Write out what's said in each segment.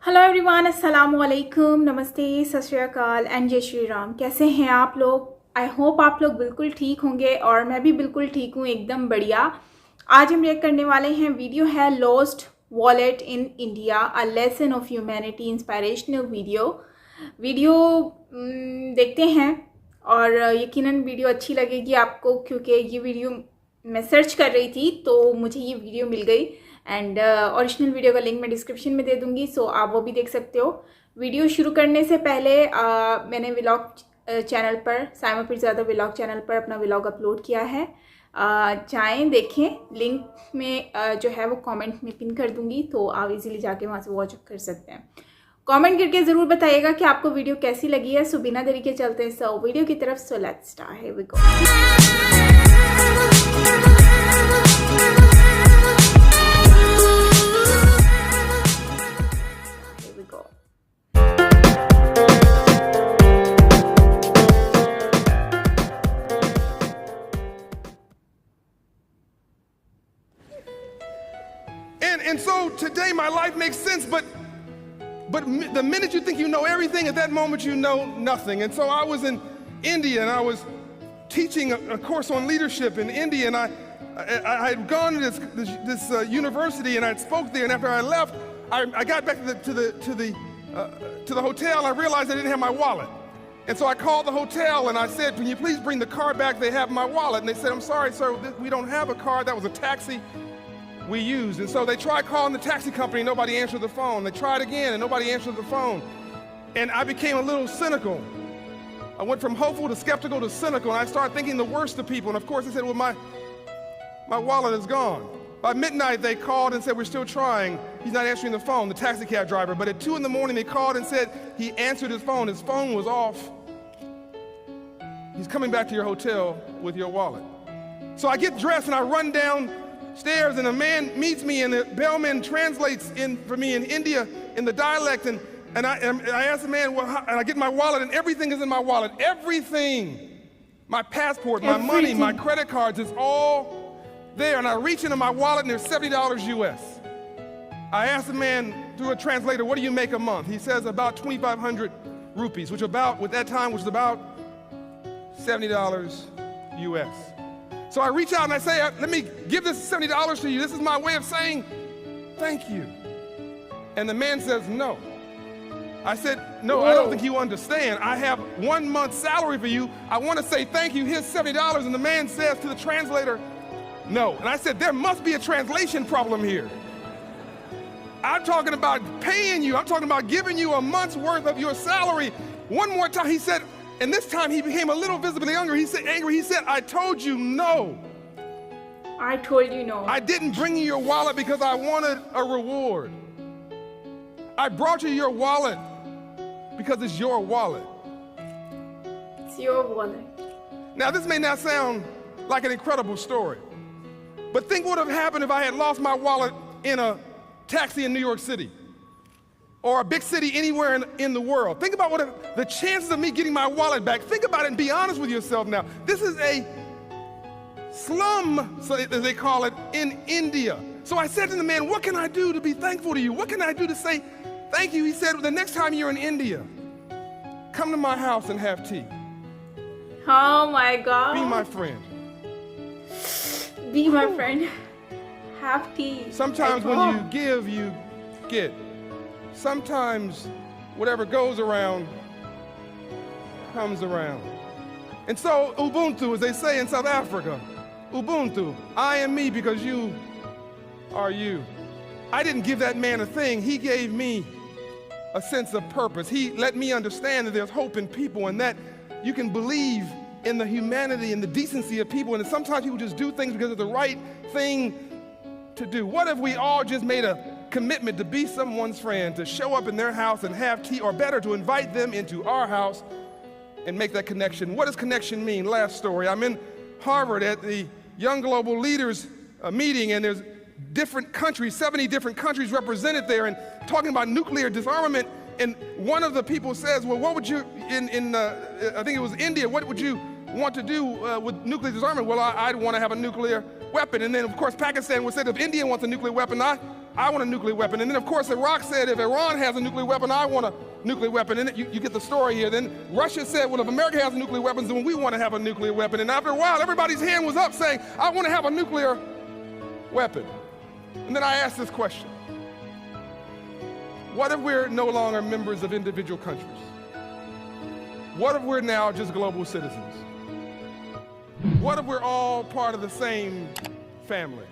Hello everyone, अस्सलाम वालेकुम, नमस्ते, सत श्री अकाल एंड जय श्री राम। कैसे हैं आप लोग? आई होप आप लोग बिल्कुल ठीक होंगे और मैं भी बिल्कुल ठीक हूँ, एकदम बढ़िया। आज हम रिएक्ट करने वाले हैं, वीडियो है lost wallet in India, a lesson of humanity, inspirational video देखते हैं और यकीनन वीडियो अच्छी लगेगी आपको, क्योंकि ये वीडियो मैं सर्च कर रही थी तो मुझे ये वीडियो मिल गई एंड ओरिजिनल वीडियो का लिंक मैं डिस्क्रिप्शन में दे दूंगी, सो आप वो भी देख सकते हो। वीडियो शुरू करने से पहले मैंने व्लॉग चैनल पर, साइमा पिरज़ादा व्लॉग चैनल पर अपना व्लॉग अपलोड किया है, चाहें देखें, लिंक में जो है वो कमेंट में पिन कर दूंगी, तो आप इजीली जाके वहाँ से वॉच कर सकते हैं। कमेंट करके ज़रूर बताइएगा कि आपको वीडियो कैसी लगी है। सो बिना देरी के चलते हैं सो वीडियो की तरफ। So let's start, here we go. And so today my life makes sense, but the minute you think you know everything, at that moment you know nothing. And so I was in India and I was teaching a course on leadership in India, and I had gone to this university and I spoke there. And after I left, I got back to the hotel. I realized I didn't have my wallet, and so I called the hotel and I said, "Can you please bring the car back? They have my wallet." And they said, "I'm sorry, sir, we don't have a car. That was a taxi we used." And so they tried calling the taxi company, nobody answered the phone. They tried again and nobody answered the phone. And I became a little cynical. I went from hopeful to skeptical to cynical, and I started thinking the worst of people. And of course they said, "Well, my wallet is gone." By midnight they called and said, "We're still trying. He's not answering the phone," the taxi cab driver. But at 2 in the morning they called and said he answered his phone. His phone was off. He's coming back to your hotel with your wallet. So I get dressed and I run downstairs, and a man meets me, and the bellman translates for me in India in the dialect, and I ask the man, "Well, and I get my wallet, and everything is in my wallet. Everything, my passport, my money, my credit cards, is all there." And I reach into my wallet and there's $70 US. I ask the man through a translator, "What do you make a month?" He says about 2,500 rupees, which with that time was about $70 US. So I reach out and I say, "Let me give this $70 to you. This is my way of saying thank you." And the man says, "No." I said, "No, I don't think you understand. I have 1 month's salary for you. I want to say thank you. Here's $70. And the man says to the translator, "No." And I said, "There must be a translation problem here. I'm talking about paying you. I'm talking about giving you a month's worth of your salary." One more time, he said, and this time he became a little visibly angry. He said, "I told you no. I told you no. I didn't bring you your wallet because I wanted a reward. I brought you your wallet because it's your wallet." It's your wallet. Now, this may not sound like an incredible story, but think what would have happened if I had lost my wallet in a taxi in New York City or a big city anywhere in the world. Think about the chances of me getting my wallet back. Think about it and be honest with yourself now. This is a slum, as they call it, in India. So I said to the man, "What can I do to be thankful to you? What can I do to say thank you?" He said, "The next time you're in India, come to my house and have tea. Oh my God. Be my friend. Be my friend. Have tea." Sometimes when you give, you get. Sometimes whatever goes around comes around. And so Ubuntu, as they say in South Africa, Ubuntu, I am me because you are you. I didn't give that man a thing. He gave me a sense of purpose. He let me understand that there's hope in people and that you can believe in the humanity and the decency of people, and that sometimes people just do things because it's the right thing to do. What if we all just made a commitment to be someone's friend, to show up in their house and have tea, or better, to invite them into our house and make that connection? What does connection mean? Last story. I'm in Harvard at the Young Global Leaders meeting, and there's different countries, 70 different countries represented there, and talking about nuclear disarmament. And one of the people says, "Well, what would you, I think it was India, what would you want to do with nuclear disarmament?" "Well, I'd want to have a nuclear weapon." And then, of course, Pakistan would say, "If India wants a nuclear weapon, I want a nuclear weapon. And then, of course, Iraq said, if Iran has a nuclear weapon, I want a nuclear weapon. And you get the story here. Then Russia said, well, if America has nuclear weapons, then we want to have a nuclear weapon. And after a while, everybody's hand was up saying, I want to have a nuclear weapon. And then I asked this question. What if we're no longer members of individual countries? What if we're now just global citizens? What if we're all part of the same family?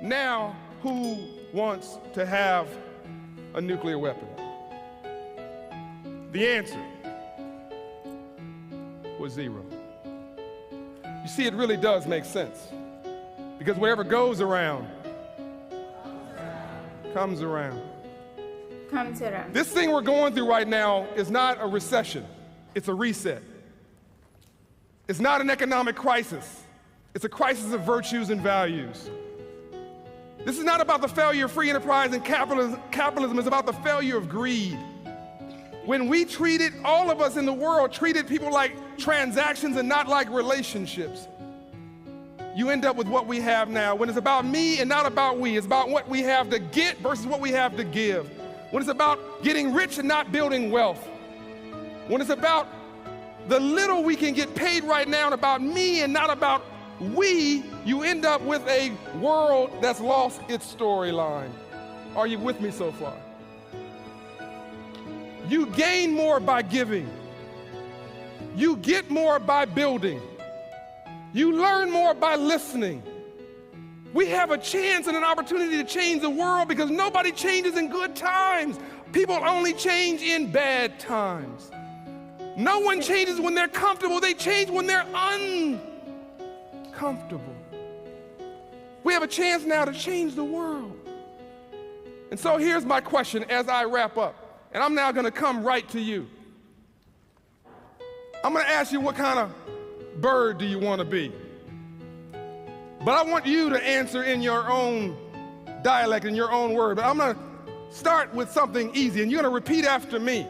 Now, who wants to have a nuclear weapon? The answer was zero. You see, it really does make sense. Because whatever goes around, comes around. Comes around. This thing we're going through right now is not a recession, it's a reset. It's not an economic crisis, it's a crisis of virtues and values. This is not about the failure of free enterprise and capitalism, it's about the failure of greed. When we treated, all of us in the world treated people like transactions and not like relationships, you end up with what we have now. When it's about me and not about we, it's about what we have to get versus what we have to give. When it's about getting rich and not building wealth. When it's about the little we can get paid right now and about me and not about we, you end up with a world that's lost its storyline. Are you with me so far? You gain more by giving. You get more by building. You learn more by listening. We have a chance and an opportunity to change the world because nobody changes in good times. People only change in bad times. No one changes when they're comfortable. They change when they're uncomfortable. We have a chance now to change the world. And so here's my question as I wrap up. And I'm now going to come right to you. I'm going to ask you, what kind of bird do you want to be? But I want you to answer in your own dialect, in your own word. But I'm going to start with something easy, and you're going to repeat after me.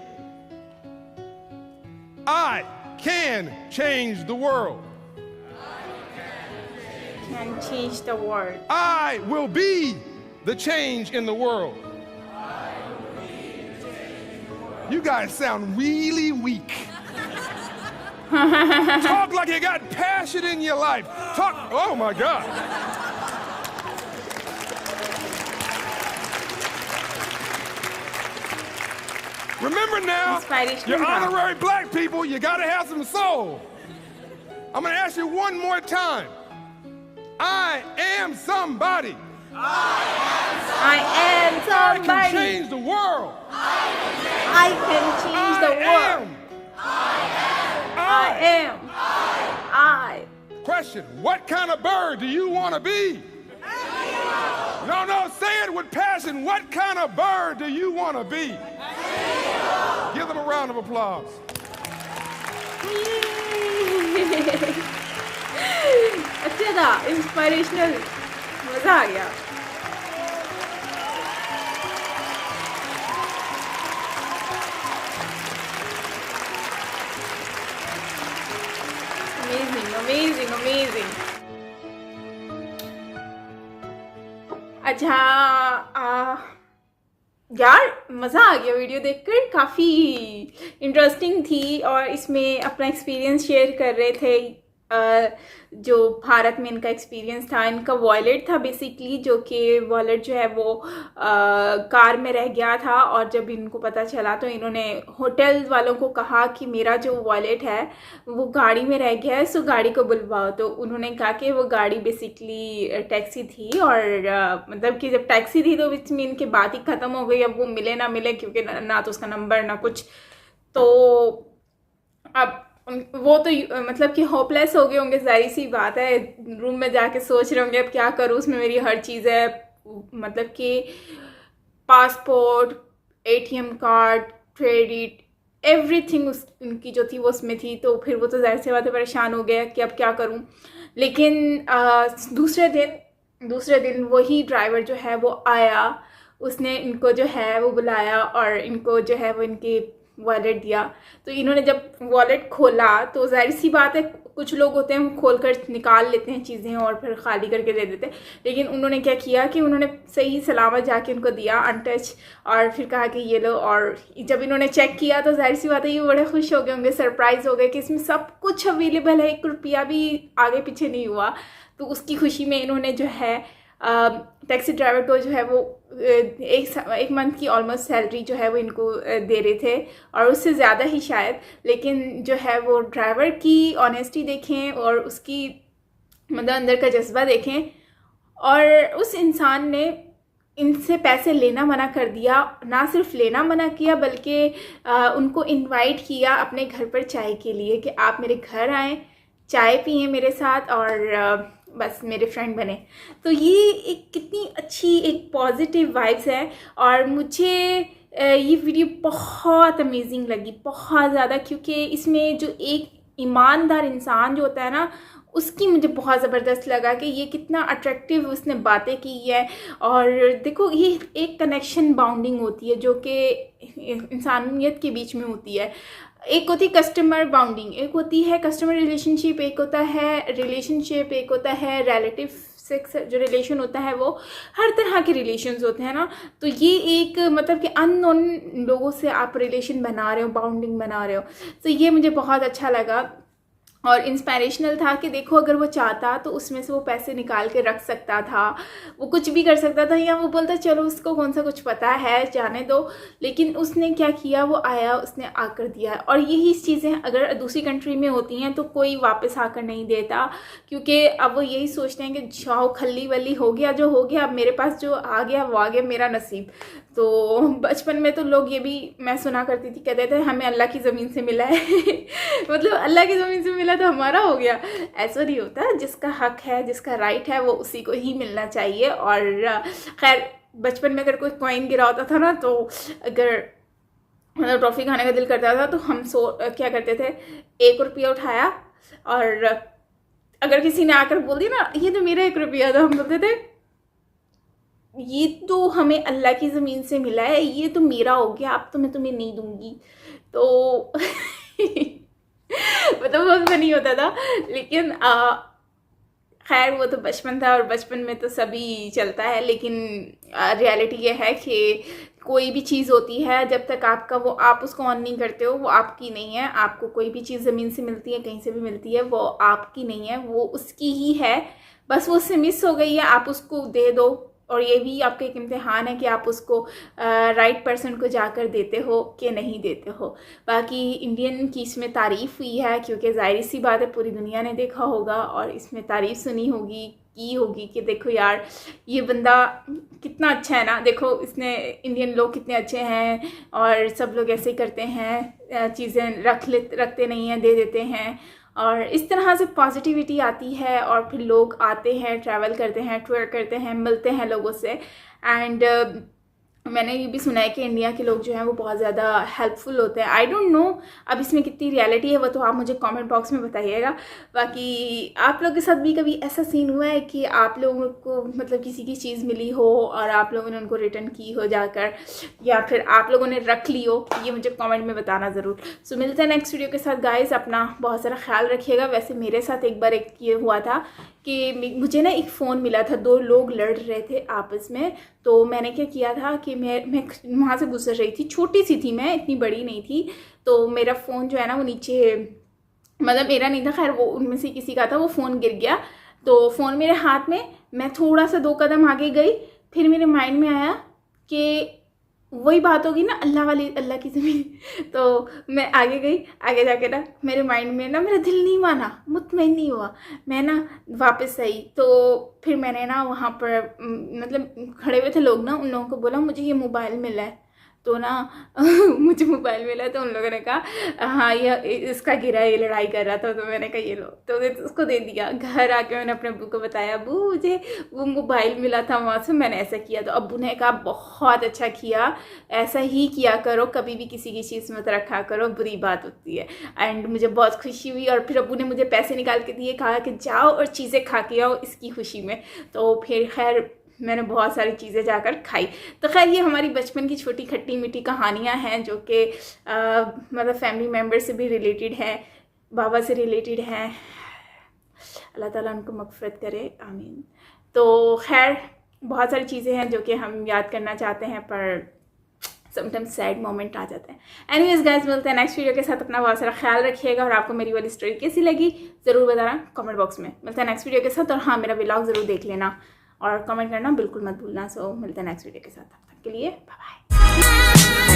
I can change the world. Can change the world. I will be the change in the world. You guys sound really weak. Talk like you got passion in your life. Talk, oh my God. Remember now, you're honorary black people, you gotta have some soul. I'm gonna ask you one more time. I am somebody. I am somebody. I can change the world. I can change the world. I am. Question, what kind of bird do you want to be? No, say it with passion. What kind of bird do you want to be? Give them a round of applause. अच्छा था, inspirational, मजा आ गया. Amazing. अच्छा, यार मज़ा आ गया video देखकर, काफ़ी इंटरेस्टिंग थी और इसमें अपना एक्सपीरियंस शेयर कर रहे थे. जो भारत में इनका एक्सपीरियंस था, इनका वॉलेट था बेसिकली, जो कि वॉलेट जो है वो कार में रह गया था. और जब इनको पता चला तो इन्होंने होटल वालों को कहा कि मेरा जो वॉलेट है वो गाड़ी में रह गया है, सो गाड़ी को बुलवाओ. तो उन्होंने कहा कि वो गाड़ी बेसिकली टैक्सी थी और मतलब कि जब टैक्सी थी तो बीच में इनकी बात ही ख़त्म हो गई. अब वो मिले ना मिले, क्योंकि ना तो उसका नंबर ना कुछ. तो अब वो तो मतलब कि होपलेस हो गए होंगे, जाहिर सी बात है. रूम में जाके सोच रहे होंगे अब क्या करूँ, उसमें मेरी हर चीज़ है, मतलब कि passport, ATM card, credit, everything उनकी जो थी वो उसमें थी. तो फिर वो तो जाहिर सी बात है परेशान हो गया कि अब क्या करूँ. लेकिन दूसरे दिन वही ड्राइवर जो है वो आया, उसने इनको जो है वो बुलाया और इनको जो है वो इनके वॉलेट दिया। तो इन्होंने जब वॉलेट खोला तो जाहिर सी बात है कुछ लोग होते हैं वो खोल कर निकाल लेते हैं चीज़ें और फिर खाली करके दे देते हैं, लेकिन उन्होंने क्या किया कि उन्होंने सही सलामत जाके उनको दिया अनटच, और फिर कहा कि ये लो। और जब इन्होंने चेक किया तो जाहिर सी बात है ये बड़े खुश हो गए होंगे, सरप्राइज़ हो गए कि इसमें सब कुछ अवेलेबल है, 1 रुपया भी आगे पीछे नहीं हुआ। तो उसकी खुशी में इन्होंने जो है टैक्सी ड्राइवर को जो है वो एक मंथ की ऑलमोस्ट सैलरी जो है वो इनको दे रहे थे, और उससे ज़्यादा ही शायद। लेकिन जो है वो ड्राइवर की ऑनेस्टी देखें और उसकी मतलब अंदर का जज्बा देखें, और उस इंसान ने इनसे पैसे लेना मना कर दिया। ना सिर्फ लेना मना किया बल्कि उनको इनवाइट किया अपने घर पर चाय के लिए कि आप मेरे घर आएँ, चाय पिए मेरे साथ और बस मेरे फ्रेंड बने। तो ये एक कितनी अच्छी एक पॉजिटिव वाइब्स है, और मुझे ये वीडियो बहुत अमेजिंग लगी, बहुत ज़्यादा, क्योंकि इसमें जो एक ईमानदार इंसान जो होता है ना, उसकी मुझे बहुत ज़बरदस्त लगा कि ये कितना अट्रैक्टिव उसने बातें की है। और देखो ये एक कनेक्शन बाउंडिंग होती है जो कि इंसानियत के बीच में होती है। एक होती है कस्टमर बाउंडिंग, एक होती है कस्टमर रिलेशनशिप, एक होता है रिलेशनशिप, एक होता है रिलेटिव सेक्स जो रिलेशन होता है, वो हर तरह के रिलेशंस होते हैं ना। तो ये एक मतलब कि अननोन लोगों से आप रिलेशन बना रहे हो, बाउंडिंग बना रहे हो। तो ये मुझे बहुत अच्छा लगा और इंस्पायरेशनल था कि देखो अगर वो चाहता तो उसमें से वो पैसे निकाल के रख सकता था, वो कुछ भी कर सकता था, या वो बोलता चलो उसको कौन सा कुछ पता है जाने दो। लेकिन उसने क्या किया, वो आया, उसने आकर दिया। और यही चीज़ें अगर दूसरी कंट्री में होती हैं तो कोई वापस आकर नहीं देता, क्योंकि अब वो यही सोचते हैं कि जाओ खल्ली वल्ली हो गया जो हो गया, अब मेरे पास जो आ गया वो आ गया, मेरा नसीब। तो बचपन में तो लोग ये भी मैं सुना करती थी, कहते थे हमें अल्लाह की ज़मीन से मिला है मतलब अल्लाह की ज़मीन से मिला तो हमारा हो गया। ऐसा नहीं होता, जिसका हक है, जिसका राइट है, वो उसी को ही मिलना चाहिए। और खैर बचपन में अगर कोई कॉइन गिरा होता था ना, तो अगर मतलब टॉफ़ी खाने का दिल करता था तो हम क्या करते थे, 1 रुपया उठाया, और अगर किसी ने आकर बोल दिया ना ये तो मेरा 1 रुपया, तो हम बोलते थे ये तो हमें अल्लाह की ज़मीन से मिला है, ये तो मेरा हो गया, अब तो मैं तुम्हें नहीं दूंगी। तो मतलब बहुत फनी होता था, लेकिन खैर वो तो बचपन था और बचपन में तो सभी चलता है। लेकिन रियलिटी ये है कि कोई भी चीज़ होती है जब तक आप उसको ऑन नहीं करते हो, वो आपकी नहीं है। आपको कोई भी चीज़ ज़मीन से मिलती है, कहीं से भी मिलती है, वो आपकी नहीं है, वो उसकी ही है। बस वो उससे मिस हो गई है, आप उसको दे दो। और ये भी आपका एक इम्तिहान है कि आप उसको राइट पर्सन को जाकर देते हो कि नहीं देते हो। बाकी इंडियन की इसमें तारीफ़ हुई है, क्योंकि ज़ाहिर सी बात है पूरी दुनिया ने देखा होगा और इसमें तारीफ़ सुनी होगी की होगी कि देखो यार ये बंदा कितना अच्छा है ना, देखो इसने, इंडियन लोग कितने अच्छे हैं और सब लोग ऐसे करते हैं, चीज़ें रखते नहीं हैं, दे देते हैं। और इस तरह से पॉजिटिविटी आती है और फिर लोग आते हैं, ट्रैवल करते हैं, टूर करते हैं, मिलते हैं लोगों से। एंड मैंने ये भी सुना है कि इंडिया के लोग जो हैं वो बहुत ज़्यादा हेल्पफुल होते हैं। आई डोंट नो अब इसमें कितनी रियलिटी है, वो तो आप मुझे कमेंट बॉक्स में बताइएगा। बाकी आप लोगों के साथ भी कभी ऐसा सीन हुआ है कि आप लोगों को मतलब किसी की चीज़ मिली हो और आप लोगों ने उनको रिटर्न की हो जाकर, या फिर आप लोगों ने रख ली हो? ये मुझे कॉमेंट में बताना ज़रूर। सो मिलते हैं नेक्स्ट वीडियो के साथ गाइज़, अपना बहुत सारा ख्याल रखिएगा। वैसे मेरे साथ एक बार एक ये हुआ था कि मुझे ना एक फ़ोन मिला था, 2 लोग लड़ रहे थे आपस में। तो मैंने क्या किया था कि मैं वहाँ से गुजर रही थी, छोटी सी थी मैं, इतनी बड़ी नहीं थी। तो मेरा फ़ोन जो है ना वो नीचे, मतलब मेरा नहीं था, खैर वो उनमें से किसी का था, वो फ़ोन गिर गया। तो फ़ोन मेरे हाथ में, मैं थोड़ा सा 2 कदम आगे गई, फिर मेरे माइंड में आया कि वही बात होगी ना अल्लाह वाली, अल्लाह की ज़मीन। तो मैं आगे गई, आगे जाके ना मेरे माइंड में ना मेरा दिल नहीं माना, मुतमईन नहीं हुआ, मैं ना वापस आई। तो फिर मैंने ना वहाँ पर मतलब खड़े हुए थे लोग ना, उन लोगों को बोला मुझे ये मोबाइल मिला है। तो ना मुझे मोबाइल मिला, तो उन लोगों ने कहा हाँ ये इसका गिरा है, ये लड़ाई कर रहा था। तो मैंने कहा ये लो, तो उसको दे दिया। घर आके मैंने अपने अब्बू को बताया, अब्बू मुझे वो मोबाइल मिला था वहाँ से, मैंने ऐसा किया। तो अब्बू ने कहा बहुत अच्छा किया, ऐसा ही किया करो, कभी भी किसी की चीज़ मत रखा करो, बुरी बात होती है। एंड मुझे बहुत खुशी हुई। और फिर अब्बू ने मुझे पैसे निकाल के दिए, कहा कि जाओ और चीज़ें खा के आओ इसकी खुशी में। तो फिर खैर मैंने बहुत सारी चीज़ें जाकर खाई। तो खैर ये हमारी बचपन की छोटी खट्टी मीठी कहानियाँ हैं जो कि मतलब फैमिली मेम्बर से भी रिलेटेड है, बाबा से रिलेटेड है। अल्लाह ताला उनको मग़फ़िरत करे, आमीन। तो खैर बहुत सारी चीज़ें हैं जो कि हम याद करना चाहते हैं पर समटाइम्स सैड मोमेंट आ जाते हैं। एनीवेज गाइस, मिलते हैं नेक्स्ट वीडियो के साथ। अपना बहुत सारा ख्याल रखिएगा और आपको मेरी वाली स्टोरी कैसी लगी ज़रूर बताना कमेंट बॉक्स में। मिलते हैं नेक्स्ट वीडियो के साथ और हाँ, मेरा व्लॉग ज़रूर देख लेना और कमेंट करना बिल्कुल मत भूलना। सो मिलते हैं नेक्स्ट वीडियो के साथ, तब तक के लिए बाय बाय।